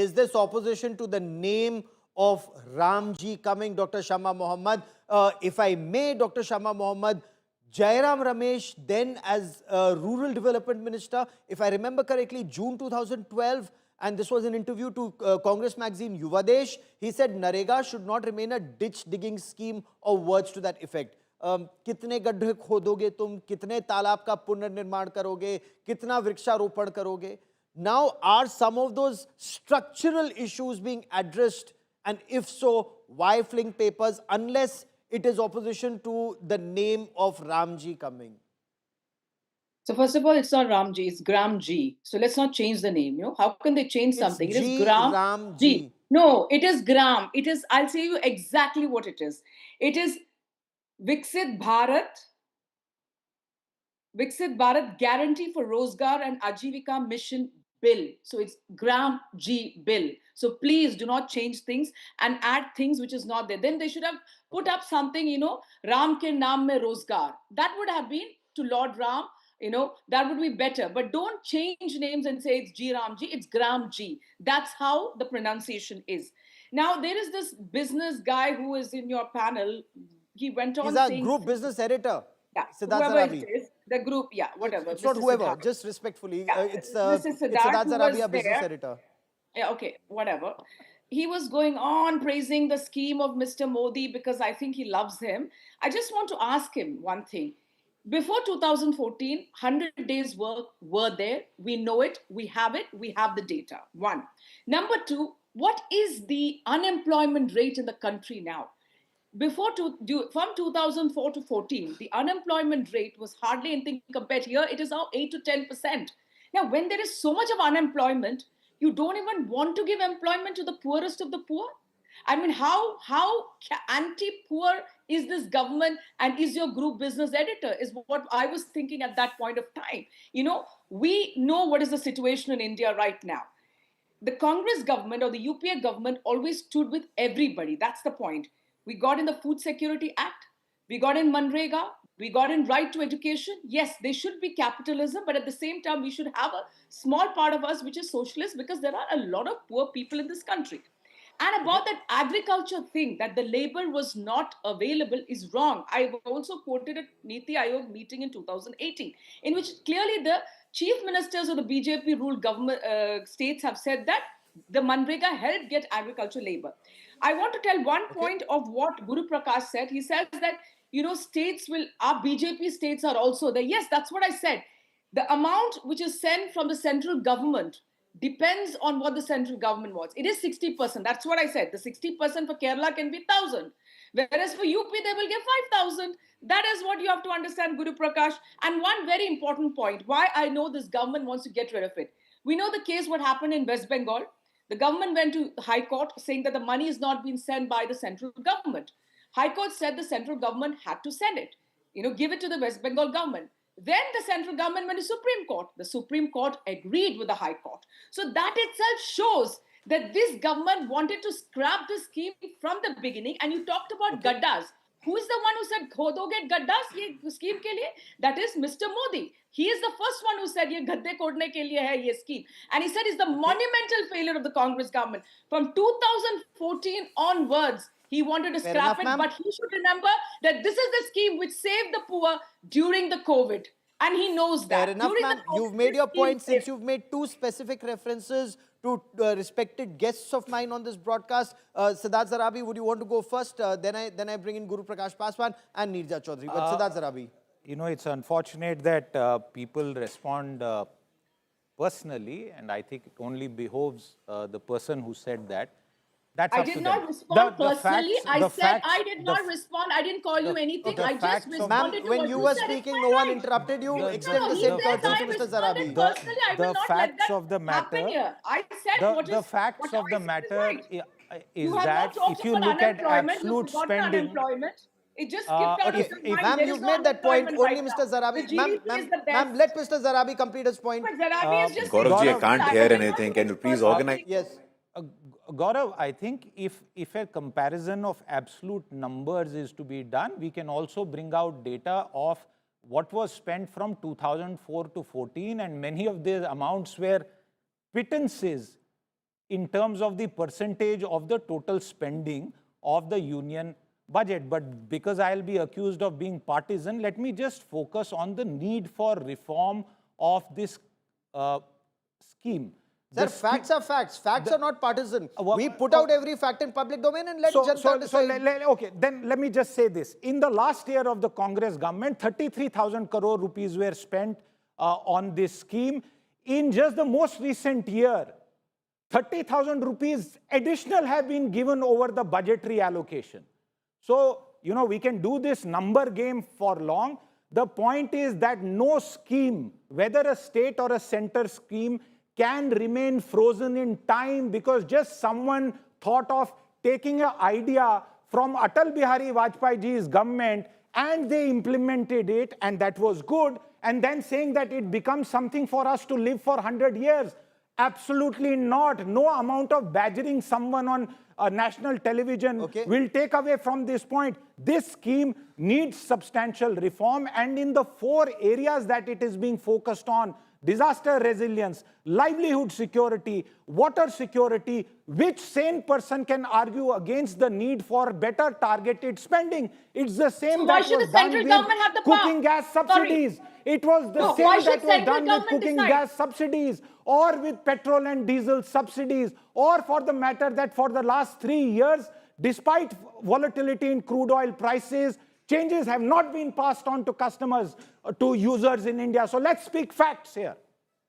is this opposition to the name of Ramji coming, Dr. Shama Mohamad? If I may, Dr. Shama Mohamad, Jairam Ramesh, then as Rural Development Minister, if I remember correctly, June 2012, and this was an interview to Congress magazine Yuvadesh, he said Narega should not remain a ditch digging scheme, or words to that effect. कितने गड्ढे खोदोगे तुम, कितने तालाब का पुनर्निर्माण करोगे, कितना वृक्षारोपण करोगे? Now, are some of those structural issues being addressed? And if so, why fling papers unless it is opposition to the name of Ramji coming? So first of all, it's not Ramji, it's Gramji. So let's not change the name. How can they change something? It's it is Ramji. No, it is Gram. It is, I'll say you exactly what it is. It is Viksit Bharat Guarantee for Rozgar and Ajivika Mission Bill. So it's Gramji Bill. So please do not change things and add things which is not there. Then they should have put up something, Ram ke naam mein Rozgar. That would have been to Lord Ram, that would be better. But don't change names and say it's Ji Ramji, it's Gramji. That's how the pronunciation is. Now, there is this business guy who is in your panel. He went on saying... He's a group business editor. Yeah, Siddharth whoever Zarabi. it is, the group, yeah, whatever. It's not whoever, Siddharth. Just respectfully. Yeah, it's Siddharth Zarabi, a business editor. Yeah, okay, whatever. He was going on praising the scheme of Mr. Modi because I think he loves him. I just want to ask him one thing. Before 2014, 100 days work were there. We know it. We have the data. One. Number two, what is the unemployment rate in the country now? From 2004 to 14, the unemployment rate was hardly anything compared. Here, it is now 8 to 10%. Now, when there is so much of unemployment, you don't even want to give employment to the poorest of the poor? I mean, how anti-poor is this government and is your group business editor is what I was thinking at that point of time. We know what is the situation in India right now. The Congress government or the UPA government always stood with everybody. That's the point. We got in the Food Security Act. We got in MGNREGA. We got in right to education. Yes, they should be capitalism, but at the same time, we should have a small part of us which is socialist because there are a lot of poor people in this country. And about that agriculture thing, that the labor was not available is wrong. I've also quoted a NITI Aayog meeting in 2018, in which clearly the chief ministers of the BJP-ruled government states have said that the MGNREGA helped get agriculture labor. I want to tell one point of what Guru Prakash said. He says that, our BJP states are also there. Yes, that's what I said. The amount which is sent from the central government depends on what the central government wants. It is 60%. That's what I said. The 60% for Kerala can be 1,000. Whereas for UP, they will give 5,000. That is what you have to understand, Guru Prakash. And one very important point, why I know this government wants to get rid of it. We know the case, what happened in West Bengal. The government went to the High Court saying that the money is not being sent by the central government. High Court said the central government had to send it, give it to the West Bengal government. Then the central government went to Supreme Court. The Supreme Court agreed with the High Court. So that itself shows that this government wanted to scrap the scheme from the beginning. And you talked about gaddas. Who is the one who said, khodoge gaddas ye scheme ke liye? That is Mr. Modi. He is the first one who said, ye gadde kodne ke liye hai ye scheme. And he said it's the monumental failure of the Congress government. From 2014 onwards, he wanted to scrap it, but he should remember that this is the scheme which saved the poor during the COVID. And he knows that. Fair enough, ma'am. You've made your point since you've made two specific references to respected guests of mine on this broadcast. Siddharth Zarabi, would you want to go first? Then I bring in Guru Prakash Paswan and Neerja Chaudhary. But Siddharth Zarabi. It's unfortunate that people respond personally, and I think it only behoves the person who said that. I did not respond personally. I said I did not respond. I didn't call you anything. I just responded to when you were speaking, no one interrupted you. Extend the same courtesy to Mr. Zarabi. The facts of the matter. I said what is the facts of the matter is that if you look at absolute spending. It just skipped out of your mind. Ma'am, you've made that point. Only Mr. Zarabi. Ma'am, let Mr. Zarabi complete his point. Gaurav, I can't hear anything. Can you please organize? Yes. Gaurav, I think if a comparison of absolute numbers is to be done, we can also bring out data of what was spent from 2004 to 14, and many of these amounts were pittances in terms of the percentage of the total spending of the union budget. But because I'll be accused of being partisan, let me just focus on the need for reform of this scheme. Sir, facts are facts. Facts are not partisan. We put out every fact in public domain and let Janata decide. Okay, then let me just say this. In the last year of the Congress government, 33,000 crore rupees were spent on this scheme. In just the most recent year, 30,000 rupees additional have been given over the budgetary allocation. So, you know, we can do this number game for long. The point is that no scheme, whether a state or a center scheme, can remain frozen in time because just someone thought of taking an idea from Atal Bihari Vajpayee ji's government and they implemented it and that was good, and then saying that it becomes something for us to live for 100 years. Absolutely not. No amount of badgering someone on national television will take away from this point. This scheme needs substantial reform, and in the 4 areas that it is being focused on, disaster resilience, livelihood security, water security, which sane person can argue against the need for better targeted spending? It's the same So why that should was the done central government have with the power? cooking gas Sorry. subsidies. It was the No, why same should that was central done with government cooking decide? gas subsidies, or with petrol and diesel subsidies, or for the matter that for the last 3 years, despite volatility in crude oil prices, changes have not been passed on to customers, to users in India. So let's speak facts here.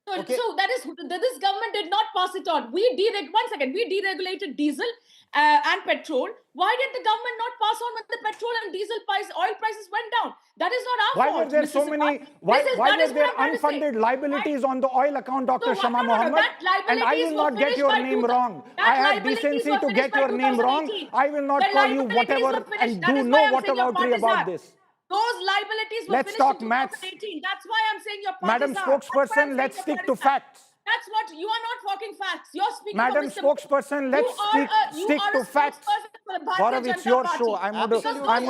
So that is, this government did not pass it on. We deregulated diesel and petrol. Why did the government not pass on when the petrol and diesel oil prices went down? That is not our Why fault. were there so many, why were there unfunded liabilities on the oil account, Dr. Shama Mohamad? And I will not get your name wrong. I have decency to get your name wrong. I will not call you whatever and do no whatever about this. Those liabilities were Let's finished talk in maths. 2018. That's why I'm saying you're Madam partisan. Spokesperson, let's stick to facts. That's what you are not talking facts. You're speaking. Madam for Mr. Spokesperson, let's stick to facts. Gaurav, it's your show. I'm going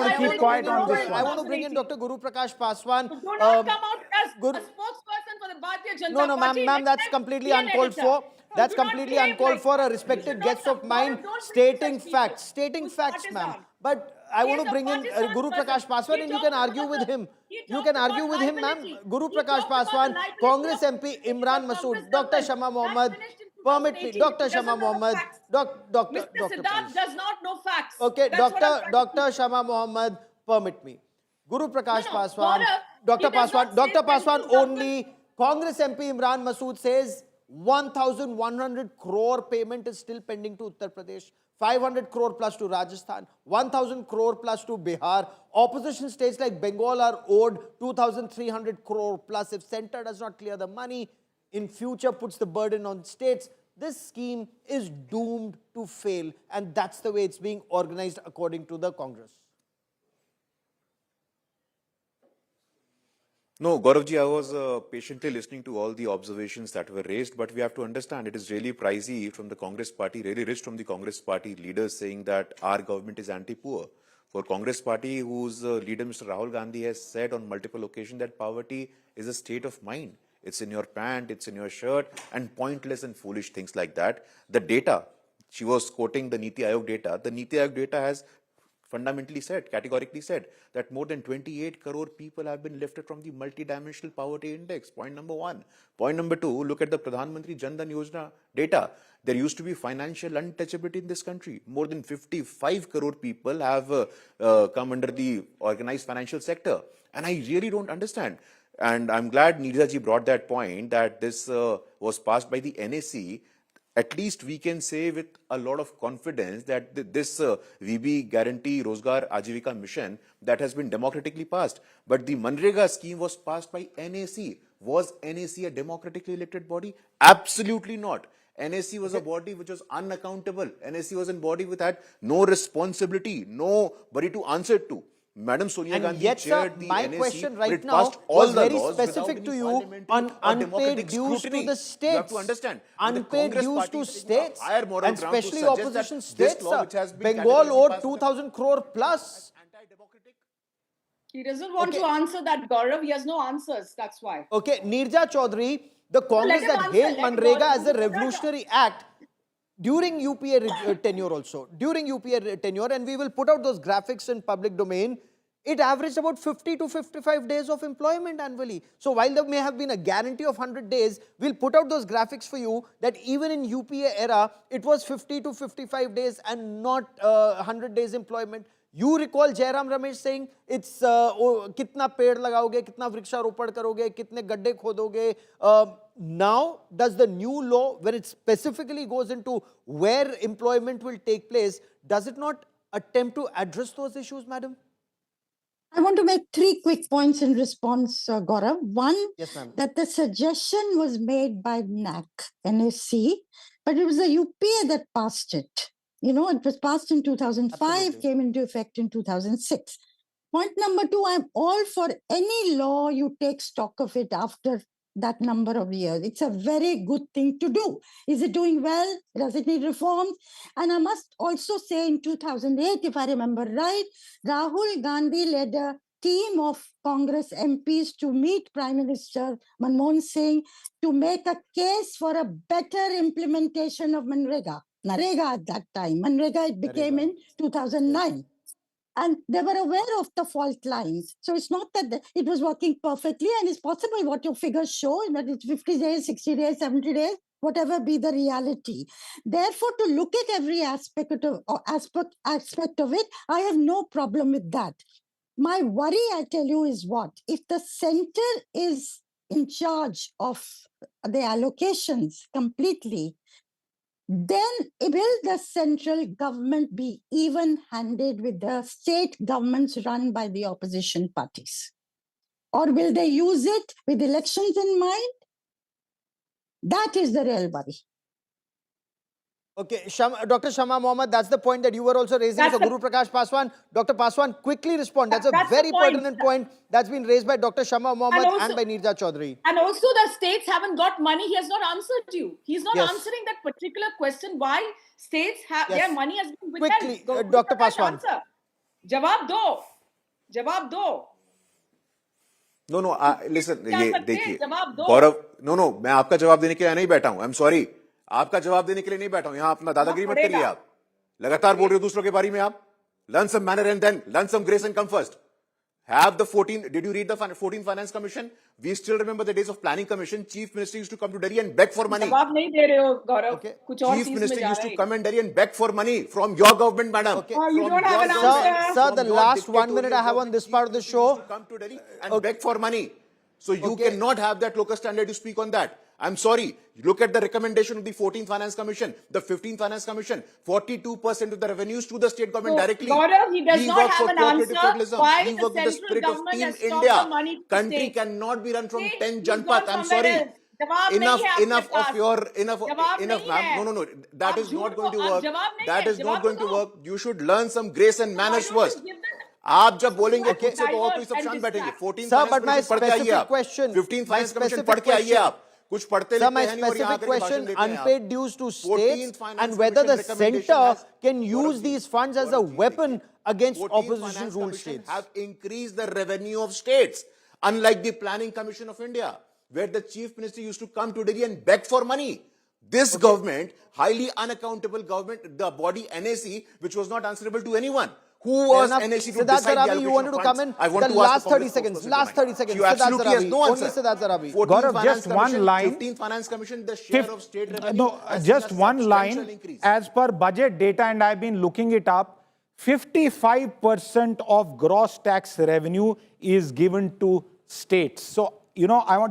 to keep quiet on this one. I want to bring in Dr. Guru Prakash Paswan. Do not come out as a spokesperson for the Bharatiya Janata Party. Ma'am, that's completely uncalled for. That's completely uncalled for. A respected guest of mine stating facts, ma'am. But I want to bring in Guru Prakash Paswan, and you can argue with him. You can argue with him, ma'am. Guru Prakash Paswan, Congress MP Imran Masood, Dr. Shama Mohamad. Permit me, Dr. Shama Mohamad. Doctor, Siddharth does not know facts. Okay, Dr. Shama Mohamad, permit me. Guru Prakash Paswan, Dr. Paswan only. Congress MP Imran Masood says 1,100 crore payment is still pending to Uttar Pradesh. 500 crore plus to Rajasthan, 1,000 crore plus to Bihar. Opposition states like Bengal are owed 2,300 crore plus. If center does not clear the money, in future puts the burden on states. This scheme is doomed to fail, and that's the way it's being organized according to the Congress. No, Gauravji, I was patiently listening to all the observations that were raised, but we have to understand it is really pricey from the Congress party, really rich from the Congress party leaders saying that our government is anti-poor. For Congress party, whose leader, Mr. Rahul Gandhi, has said on multiple occasions that poverty is a state of mind. It's in your pant, it's in your shirt, and pointless and foolish things like that. The data, she was quoting the NITI Aayog data. The NITI Aayog data has fundamentally said, categorically said, that more than 28 crore people have been lifted from the multidimensional poverty index. Point number 1. Point number 2, look at the Pradhan Mantri Jan Dhan Yojana data. There used to be financial untouchability in this country. More than 55 crore people have come under the organized financial sector. And I really don't understand. And I'm glad Neerja ji brought that point, that this was passed by the NAC. At least we can say with a lot of confidence that this VB guarantee Rozgar Ajivika mission that has been democratically passed. But the MGNREGA scheme was passed by NAC. Was NAC a democratically elected body? Absolutely not. NAC was a body which was unaccountable. NAC was a body which had no responsibility, nobody to answer to. Madam Sonia Gandhi yet, chaired sir, the my NAC, question but right it now passed all was the very laws specific without to any you parliamentary on or unpaid democratic dues to scrutiny. the states. You have to understand. Unpaid dues to states, and especially opposition states. Bengal categorically owed passed 2,000 crore plus. He doesn't want to answer that, Gaurav. He has no answers. That's why. Okay, Neerja Chaudhary, the Congress him that answer. hailed Let MGNREGA Gaurav as a do the revolutionary act. during UPA tenure also, during UPA tenure, and we will put out those graphics in public domain, it averaged about 50 to 55 days of employment annually. So while there may have been a guarantee of 100 days, we'll put out those graphics for you that even in UPA era, it was 50 to 55 days and not 100 days employment. You recall Ji Ramesh saying, it's kitna ped lagaoge, kitna vriksharopad karoge, kitne gadde khodoge. Now, does the new law, when it specifically goes into where employment will take place, does it not attempt to address those issues, madam? I want to make 3 quick points in response, Gaurav. One, Yes, ma'am. that the suggestion was made by NAC, but it was the UPA that passed it. You know, it was passed in 2005, Absolutely. came into effect in 2006. Point number 2, I'm all for any law you take stock of it after that number of years. It's a very good thing to do. Is it doing well? Does it need reforms? And I must also say in 2008, if I remember right, Rahul Gandhi led a team of Congress MPs to meet Prime Minister Manmohan Singh to make a case for a better implementation of NREGA at that time. NREGA, it became in 2009. And they were aware of the fault lines. So it's not that it was working perfectly, and it's possible what your figures show, that it's 50 days, 60 days, 70 days, whatever be the reality. Therefore, to look at every aspect of it, I have no problem with that. My worry, I tell you, is what? If the center is in charge of the allocations completely, then will the central government be even-handed with the state governments run by the opposition parties? Or will they use it with elections in mind? That is the real worry. Okay, Dr. Shama Mohamad, that's the point that you were also raising. So Guru Prakash Paswan, Dr. Paswan, quickly respond. That's a very pertinent point that's been raised by Dr. Shama Mohamad and by Neerja Chaudhary. And also the states haven't got money. He has not answered you. He's not answering that particular question. Why states have their money has been withheld. Quickly, Dr. Paswan. Jawab do. Jawab do. No, listen, ये देखिए, गौरव, no, मैं आपका जवाब देने के लिए नहीं बैठा हूं. I'm sorry. आपका जवाब देने के लिए नहीं बैठा हूं. यहां अपना दादागिरी मत करिए आप. लगातार बोल रहे हो दूसरों के बारे में आप. Learn some manner and then learn some grace and come first. Have the 14, did you read the 14th Finance Commission? We still remember the days of Planning Commission. Chief Minister used to come to Delhi and beg for money. जवाब नहीं दे रहे हो गौरव. कुछ और Chief Minister used to come in Delhi and beg for money from your government, madam. Okay. You don't have an answer. Sir, the last 1 minute I have on this part of the show. To come to Delhi and beg for money. So you cannot have that locus standard to speak on that. I'm sorry. Look at the recommendation of the 14th Finance Commission, the 15th Finance Commission, 42% of the revenues to the state government directly. Gaurav, he does not have an answer. Why We work the with the central spirit of government Team has stopped India. the money to Country state. cannot be run from State 10 is Janpath. gone I'm somewhere sorry. else. जवाब नहीं Enough है of आपके your pass. enough जवाब enough, नहीं ma'am. है. No. That आप is not झूठ going to को- work. जवाब नहीं That है. is not जवाब going to दो. work. You should learn some grace and manners Why don't you first. give them- आप जब बोलेंगे खुद से तो और कोई Divert सब and शांत बैठेंगे. distract. 14th Sir, Finance but my Commission पढ़ के आइए specific आप. question, 15th my Finance Commission specific पढ़ के आइए question- आप. कुछ पढ़ते Sir, लिखते my हैं नहीं और यहाँ specific आकर के भाषण question, देते हैं unpaid आप. dues to 14th states Finance and whether the Commission recommendation center has- can use these funds as a weapon against 14th opposition Finance ruled Commission states. have increased the revenue of states, unlike the Planning Commission of India, where the Chief Minister used to come to Delhi and beg for money. This government, highly unaccountable government, the body NAC, which was not answerable to anyone. Who was Enough. NAC to Siddharth decide the Zarabi, allocation you wanted of to funds? come in. I want The to ask last the 30 Congress seconds. spokesperson Last to 30 comment. seconds. You Siddharth absolutely has Zarabi. no Only answer. Siddharth Zarabi. 14th Gaurav, Finance just one Commission, line. 15th Finance Commission, the share of state revenue No, has just seen a one substantial line. increase. As per budget data, and I've been looking it up, 55% of gross tax revenue is given to states. So,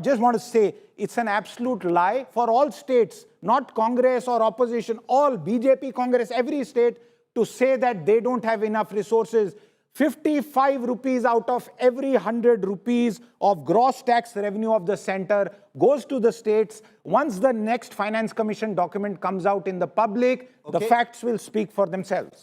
just want to say it's an absolute lie for all states, not Congress or opposition, all BJP, Congress, every state, to say that they don't have enough resources. 55 rupees out of every 100 rupees of gross tax revenue of the center goes to the states. Once the next Finance Commission document comes out in the public, the facts will speak for themselves.